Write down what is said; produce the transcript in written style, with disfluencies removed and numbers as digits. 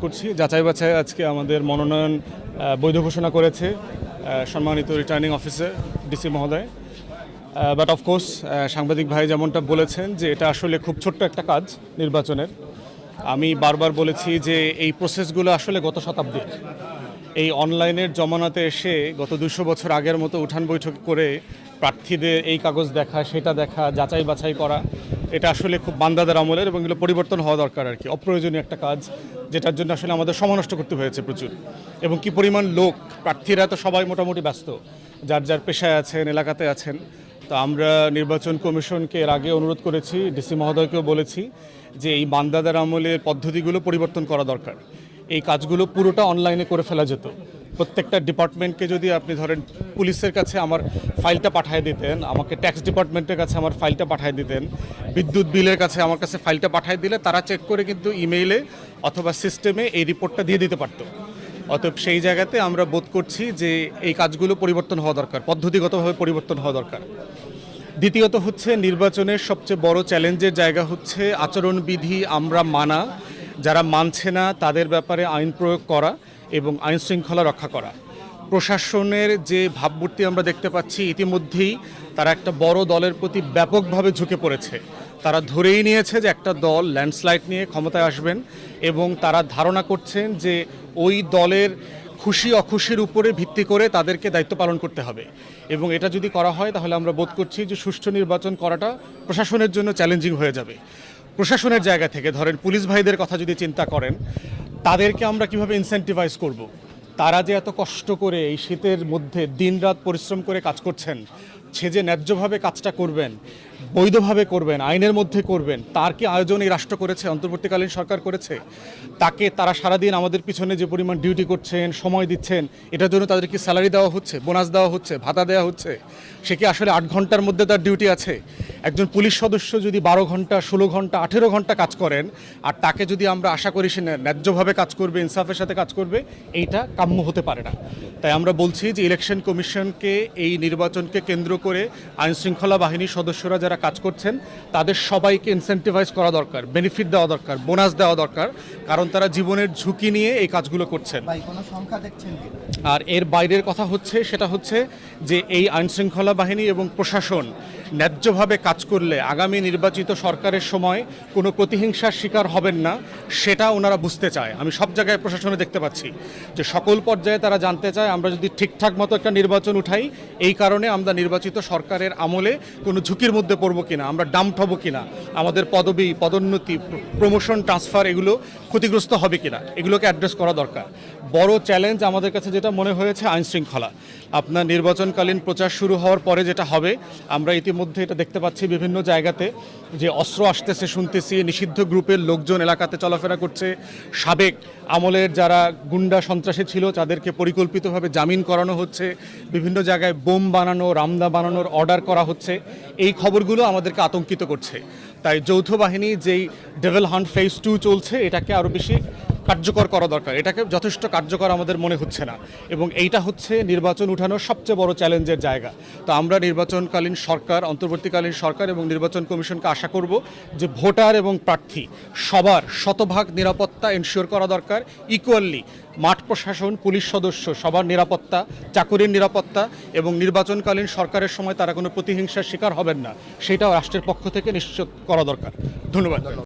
করছি যাচাই বাছাই আজকে আমাদের মনোনয়ন বৈধ ঘোষণা করেছে সম্মানিত রিটার্নিং অফিসার ডিসি মহোদয়। বাট অফকোর্স সাংবাদিক ভাই যেমনটা বলেছেন যে এটা আসলে খুব ছোট্ট একটা কাজ নির্বাচনের। আমি বারবার বলেছি যে এই প্রসেসগুলো আসলে গত শতাব্দীর, এই অনলাইনের জমানাতে এসে গত 200 বছর আগের মতো উঠান বৈঠক করে প্রার্থীদের এই কাগজ দেখা সেটা দেখা যাচাই বাছাই করা, এটা আসলে খুব বান্দাদের আমলের এবং এগুলো পরিবর্তন হওয়া দরকার আর কি। অপ্রয়োজনীয় একটা কাজ যেটার জন্য আসলে আমাদের সময় নষ্ট করতে হয়েছে প্রচুর। এবং কি পরিমাণ লোক, প্রার্থীরা তো সবাই মোটামুটি ব্যস্ত, যার যার পেশায় আছেন, এলাকাতে আছেন। তো আমরা নির্বাচন কমিশনকে এর আগে অনুরোধ করেছি, ডিসি মহোদয়কেও বলেছি যে এই বান্দাদের আমলের পদ্ধতিগুলো পরিবর্তন করা দরকার। এই কাজগুলো পুরোটা অনলাইনে করে ফেলা যেত। প্রত্যেকটা ডিপার্টমেন্টকে যদি আপনি ধরেন পুলিশের কাছে আমার ফাইলটা পাঠিয়ে দিতেন, আমাকে ট্যাক্স ডিপার্টমেন্টের কাছে আমার ফাইলটা পাঠিয়ে দিতেন, বিদ্যুৎ বিলের কাছে আমার কাছে ফাইলটা পাঠিয়ে দিলে তারা চেক করে কিন্তু ইমেইলে অথবা সিস্টেমে এই রিপোর্টটা দিয়ে দিতে পারতো। অতএব সেই জায়গাতে আমরা বোধ করছি যে এই কাজগুলো পরিবর্তন হওয়া দরকার, পদ্ধতিগতভাবে পরিবর্তন হওয়া দরকার। দ্বিতীয়ত হচ্ছে নির্বাচনের সবচেয়ে বড় চ্যালেঞ্জের জায়গা হচ্ছে আচরণবিধি আমরা মানা, যারা মানছে না তাদের ব্যাপারে আইন প্রয়োগ করা এবং আইন শৃঙ্খলা রক্ষা করা। প্রশাসনের যে ভাবমূর্তি আমরা দেখতে পাচ্ছি, ইতিমধ্যেই তারা একটা বড় দলের প্রতি ব্যাপকভাবে ঝুঁকে পড়েছে। তারা ধরেই নিয়েছে যে একটা দল ল্যান্ডস্লাইড নিয়ে ক্ষমতায় আসবেন এবং তারা ধারণা করছেন যে ওই দলের খুশি অখুশির উপরে ভিত্তি করে তাদেরকে দায়িত্ব পালন করতে হবে। এবং এটা যদি করা হয় তাহলে আমরা বোধ করছি যে সুষ্ঠু নির্বাচন করাটা প্রশাসনের জন্য চ্যালেঞ্জিং হয়ে যাবে। প্রশাসনের জায়গা থেকে ধরেন পুলিশ ভাইদের কথা যদি চিন্তা করেন, তাদেরকে আমরা কিভাবে ইনসেন্টিভাইজ করব। তারা যে এত কষ্ট করে এই শীতের মধ্যে দিনরাত পরিশ্রম করে কাজ করছেন, সে যে ন্যায্যভাবে কাজটা করবেন, বৈধভাবে করবেন, আইনের মধ্যে করবেন, তার কি আয়োজন এই রাষ্ট্র করেছে, অন্তর্বর্তীকালীন সরকার করেছে? তাকে তারা সারাদিন আমাদের পিছনে যে পরিমাণ ডিউটি করছেন, সময় দিচ্ছেন, এটার জন্য তাদের কি স্যালারি দেওয়া হচ্ছে, বোনাস দেওয়া হচ্ছে, ভাতা দেওয়া হচ্ছে? সে কি আসলে 8 ঘন্টার মধ্যে তার ডিউটি আছে? একজন পুলিশ সদস্য যদি 12 ঘন্টা, 16 ঘন্টা, 18 ঘন্টা কাজ করেন, আর তাকে যদি আমরা আশা করি সে ন্যায্যভাবে কাজ করবে, ইনসাফের সাথে কাজ করবে, এইটা কাম্য হতে পারে না। তাই আমরা বলছি যে ইলেকশন কমিশনকে এই নির্বাচনকে কেন্দ্র করে আইনশৃঙ্খলা বাহিনীর সদস্যরা যারা কাজ করছেন তাদের সবাইকে ইনসেন্টিভাইজ করা দরকার, বেনিফিট দেওয়া দরকার, বোনাস দেওয়া দরকার, কারণ তারা জীবনের ঝুঁকি নিয়ে এই কাজগুলো করছেন। আর এর বাইরের কথা হচ্ছে সেটা হচ্ছে যে এই আইনশৃঙ্খলা বাহিনী এবং প্রশাসন ন্যায্যভাবে কাজ করলে আগামী নির্বাচিত সরকারের সময় কোনো প্রতিহিংসার শিকার হবেন না, সেটা ওনারা বুঝতে চায়। আমি সব জায়গায় প্রশাসনে দেখতে পাচ্ছি যে সকল পর্যায়ে তারা জানতে চায় আমরা যদি ঠিকঠাক মতো একটা নির্বাচন উঠাই, এই কারণে আমরা নির্বাচিত সরকারের আমলে কোনো ঝুঁকির মধ্যে পড়বো কিনা, আমরা ডাম্প হব কিনা, আমাদের পদবি, পদোন্নতি, প্রমোশন, ট্রান্সফার এগুলো ক্ষতিগ্রস্ত হবে কিনা, এগুলোকে অ্যাড্রেস করা দরকার। বড় চ্যালেঞ্জ আমাদের কাছে যেটা মনে হয়েছে আইন শৃঙ্খলা। আপনার নির্বাচনকালীন প্রচার শুরু হওয়ার পরে যেটা হবে, আমরা ইতিমধ্যে এটা দেখতে পাচ্ছি বিভিন্ন জায়গাতে যে অস্ত্র আসতেছে, শুনতেছি নিষিদ্ধ গ্রুপের লোকজন এলাকাতে চলাফেরা করছে, সাবেক আমলের যারা গুন্ডা সন্ত্রাসী ছিল তাদেরকে পরিকল্পিতভাবে জামিন করানো হচ্ছে, বিভিন্ন জায়গায় বোম বানানো, রামদা বানানোর অর্ডার করা হচ্ছে। এই খবরগুলো আমাদেরকে আতঙ্কিত করছে। তাই যৌথ বাহিনী যেই ডেভিল হান্ট ফেজ 2 চলছে, এটাকে আরও বেশি কার্যকর করা দরকার। এটাকে যথেষ্ট কার্যকর আমাদের মনে হচ্ছে না, এবং এইটা হচ্ছে নির্বাচন উঠানোর সবচেয়ে বড় চ্যালেঞ্জের জায়গা। তো আমরা নির্বাচনকালীন সরকার, অন্তর্বর্তীকালীন সরকার এবং নির্বাচন কমিশনকে আশা করব যে ভোটার এবং প্রার্থী সবার শতভাগ নিরাপত্তা এনশিওর করা দরকার। ইকুয়ালি মাঠ প্রশাসন, পুলিশ সদস্য সবার নিরাপত্তা, চাকুরির নিরাপত্তা, এবং নির্বাচনকালীন সরকারের সময় তারা কোনো প্রতিহিংসার শিকার হবেন না, সেটাও রাষ্ট্রের পক্ষ থেকে নিশ্চিত করা দরকার। ধন্যবাদ।